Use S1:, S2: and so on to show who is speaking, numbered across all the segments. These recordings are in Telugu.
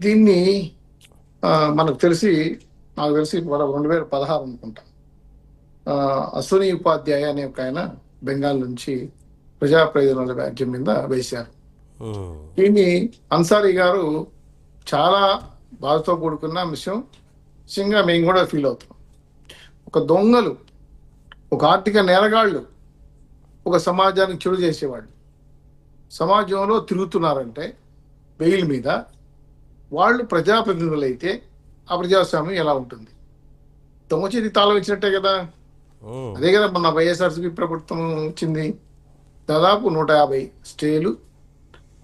S1: దీన్ని మనకు తెలిసి నాకు తెలిసి 2016 అనుకుంటా. అశ్విని ఉపాధ్యాయ అనే ఒక ఆయన బెంగాల్ నుంచి ప్రజా ప్రయోజనాల వ్యాజ్యం మీద వేశారు. దీన్ని అన్సారీ గారు చాలా బాధతో కూడుకున్న విషయం. నిజంగా మేము కూడా ఫీల్ అవుతాం. ఒక దొంగలు, ఒక ఆర్థిక నేరగాళ్ళు, ఒక సమాజానికి చెడు చేసేవాళ్ళు సమాజంలో తిరుగుతున్నారంటే బెయిల్ మీద, వాళ్ళు ప్రజాప్రతినిధులు అయితే ఆ ప్రజాస్వామ్యం ఎలా ఉంటుంది? దొంగ చేతి తాళం ఇచ్చినట్టే కదా. అదే కదా మన వైఎస్ఆర్సీపీ ప్రభుత్వం వచ్చింది. దాదాపు 150 స్టేలు,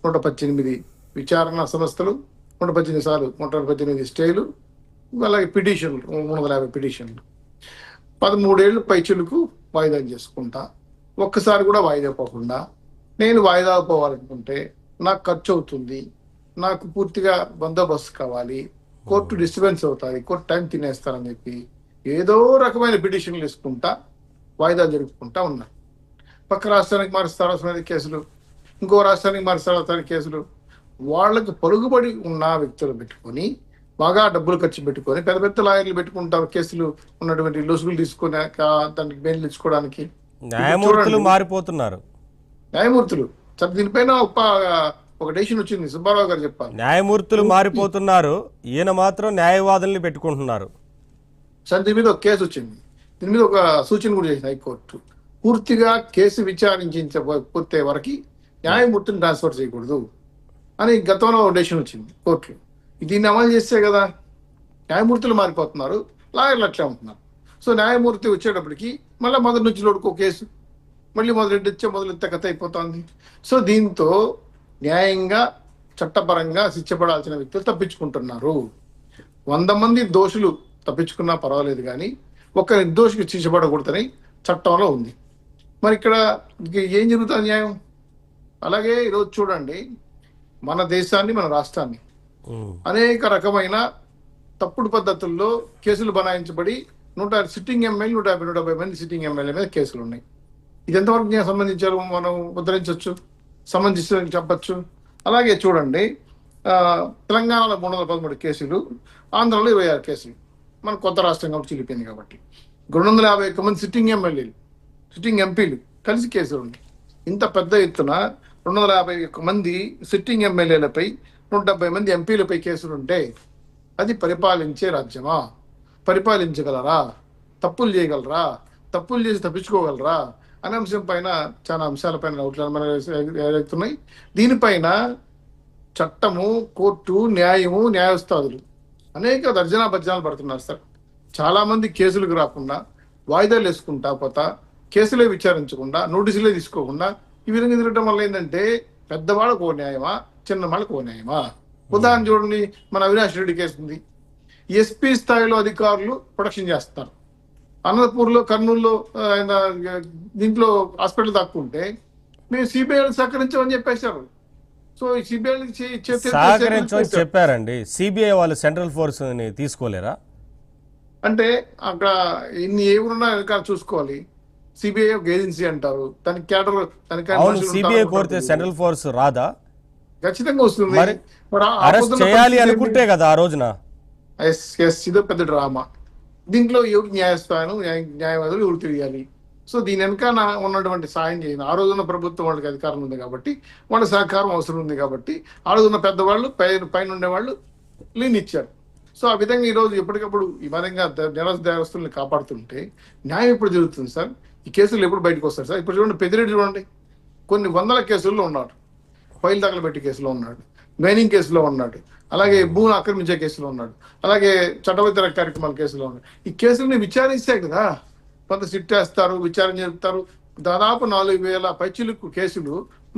S1: 118 విచారణ సంస్థలు, 118 సార్లు 118 స్టేలు, అలాగే పిటిషన్లు 350 పిటిషన్లు, 13 ఏళ్ళు పైచులకు వాయిదా చేసుకుంటా. ఒక్కసారి కూడా వాయిదా పోకుండా నేను వాయిదా పోవాలనుకుంటే నాకు ఖర్చు అవుతుంది, నాకు పూర్తిగా బందోబస్తు కావాలి, కోర్టు డిస్టర్బెన్స్ అవుతుంది, కోర్టు టైం తినేస్తారని చెప్పి ఏదో రకమైన పిటిషన్లు వేసుకుంటా వాయిదా జరుపుకుంటా ఉన్నారు. పక్క రాష్ట్రానికి మారుస్తారు అవసరమైన కేసులు, ఇంకో రాష్ట్రానికి మారుస్తారు కేసులు. వాళ్ళకు పలుకుబడి ఉన్న వ్యక్తులు పెట్టుకొని, బాగా డబ్బులు ఖర్చు పెట్టుకొని పెద్ద పెద్ద లాయర్లు పెట్టుకుంటారు కేసులు ఉన్నటువంటి లొసుగులు తీసుకొని దానికి బెయిల్ ఇచ్చుకోవడానికి.
S2: న్యాయమూర్తులు మారిపోతున్నారు.
S1: న్యాయమూర్తులు దీనిపైన ఒక డెసిషన్ వచ్చింది, సుబ్బారావు గారు చెప్పారు.
S2: న్యాయమూర్తులు మారిపోతున్నారు, ఈయన మాత్రం న్యాయవాదుల్ని పెట్టుకుంటున్నారు.
S1: సార్ దీని మీద ఒక కేసు వచ్చింది, దీని మీద ఒక సూచన కూడా చేసింది హైకోర్టు. పూర్తిగా కేసు పూర్తయ్యే వరకు న్యాయమూర్తిని ట్రాన్స్ఫర్ చేయకూడదు అని గతంలో డెసిషన్ వచ్చింది కోర్టులో. దీన్ని అమలు చేస్తే కదా న్యాయమూర్తులు మారిపోతున్నారు, లాయర్లు అట్లే ఉంటున్నారు. సో న్యాయమూర్తి వచ్చేటప్పటికి మళ్ళీ మొదటి నుంచి లోడుకో కేసు, మళ్ళీ మొదలెత్తే కథ అయిపోతుంది. సో దీంతో న్యాయంగా చట్టపరంగా శిక్షపడాల్సిన వ్యక్తులు తప్పించుకుంటున్నారు. 100 మంది దోషులు తప్పించుకున్నా పర్వాలేదు, కానీ ఒక్క నిర్దోషికి శిక్షపడకూడదని చట్టంలో ఉంది. మరి ఇక్కడ ఏం జరుగుతుంది న్యాయం? అలాగే ఈరోజు చూడండి, మన దేశాన్ని, మన రాష్ట్రాన్ని అనేక రకమైన తప్పుడు పద్ధతుల్లో కేసులు బనాయించబడి 100 సిట్టింగ్ ఎమ్మెల్యే 150 మంది సిట్టింగ్ ఎమ్మెల్యే మీద కేసులు ఉన్నాయి. ఇది ఎంతవరకు సంబంధించారు మనం ఉద్ధరించవచ్చు, సంబంధించి చెప్పచ్చు. అలాగే చూడండి, తెలంగాణలో 313 కేసులు, ఆంధ్రలో 26 కేసులు. మన కొత్త రాష్ట్రంగా చిలిపోయింది కాబట్టి 251 మంది సిట్టింగ్ ఎమ్మెల్యేలు, సిట్టింగ్ ఎంపీలు కలిసి కేసులు ఉన్నాయి. ఇంత పెద్ద ఎత్తున 251 మంది సిట్టింగ్ ఎమ్మెల్యేలపై 170 మంది ఎంపీలపై కేసులు ఉంటే అది పరిపాలించే రాజ్యమా? పరిపాలించగలరా? తప్పులు చేయగలరా? తప్పులు చేసి తప్పించుకోగలరా అనే అంశం పైన చాలా అంశాలపైన అవుతున్నాయి. దీనిపైన చట్టము, కోర్టు, న్యాయము, న్యాయస్థాదులు అనేక భర్జనాలు పడుతున్నారు సార్. చాలా మంది కేసులకు రాకుండా వాయిదాలు వేసుకుంటా పోతా, కేసులే విచారించకుండా, నోటీసులే తీసుకోకుండా ఈ విధంగా తిరగడం వల్ల ఏంటంటే పెద్దవాళ్ళకు ఓ న్యాయమా, చిన్నవాళ్ళకు ఓ న్యాయమా? ఉదాహరణ చూడండి, మన అవినాష్ రెడ్డి కేసు ఉంది. ఎస్పీ స్థాయిలో అధికారులు ప్రొటెక్షన్ చేస్తారు. అనంతపూర్లో, కర్నూలులో దీంట్లో హాస్పిటల్ దాక్కుంటే మేము సిబిఐ సహకరించమని చెప్పేశారు. సో ఈ సిబిఐ
S2: సహకరించమని చెప్పారండి. సిబిఐ వాళ్ళు సెంట్రల్ ఫోర్స్ ని తీసుకోలేరా?
S1: అంటే అక్కడ ఎన్ని ఏమున్నా చూసుకోవాలి. సిబిఐ ఒక ఏజెన్సీ అంటారు, దానికి క్యాడర్,
S2: సిబిఐ కోరితే సెంట్రల్ ఫోర్స్ రాదా?
S1: ఖచ్చితంగా వస్తుంది.
S2: అరెస్ట్ చేయాలి అనుకుంటే కదా ఆ రోజున.
S1: ఇదో పెద్ద డ్రామా. దీంట్లో ఎవరు న్యాయస్థానం, న్యాయవాదులు ఎవరు తిరగాలి? సో దీని వెనకాల ఉన్నటువంటి సాయం చేయాలి. ఆ రోజున ప్రభుత్వం వాళ్ళకి అధికారం ఉంది కాబట్టి, వాళ్ళ సహకారం అవసరం ఉంది కాబట్టి, ఆ రోజున పెద్దవాళ్ళు పైన ఉండేవాళ్ళు ఇచ్చారు. సో ఆ విధంగా ఈరోజు ఎప్పటికప్పుడు ఈ విధంగా నేరస్తుల్ని కాపాడుతుంటే న్యాయం ఎప్పుడు జరుగుతుంది సార్? ఈ కేసులు ఎప్పుడు బయటకు వస్తారు సార్? ఇప్పుడు చూడండి, పెద్దిరెడ్డి చూడండి, కొన్ని వందల కేసుల్లో ఉన్నాడు, ఫైల్ దాఖలు పెట్టే కేసులో ఉన్నాడు, మైనింగ్ కేసులో ఉన్నాడు, అలాగే భూమిని ఆక్రమించే కేసులో ఉన్నాడు, అలాగే చట్టవితర కార్యక్రమాల కేసులో ఉన్నాడు. ఈ కేసులని విచారిస్తే కదా కొంత సిట్ వేస్తారు, విచారణ జరుపుతారు. దాదాపు 4000 పైచిలుకు కేసులు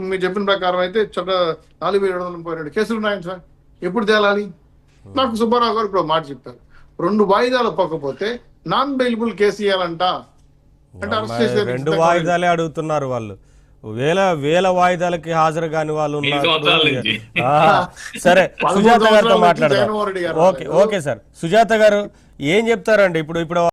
S1: మీరు చెప్పిన ప్రకారం అయితే 4732 కేసులు ఉన్నాయండి సార్. ఎప్పుడు తేలాలి? నాకు సుబ్బారావు గారు ఇప్పుడు మాట చెప్పారు, 2 వాయిదాలు పోకపోతే నాన్ బెయిలబుల్ కేసు ఇవ్వాలంట. అంటే
S2: 2 వాయిదాలే అడుగుతున్నారు వాళ్ళు. వేల వాయిదాలకి హాజరు కాని వాళ్ళు ఉన్నారు. సరే, సుజాత గారితో మాట్లాడదాం. ఓకే సార్, సుజాత గారు ఏం చెప్తారండి ఇప్పుడు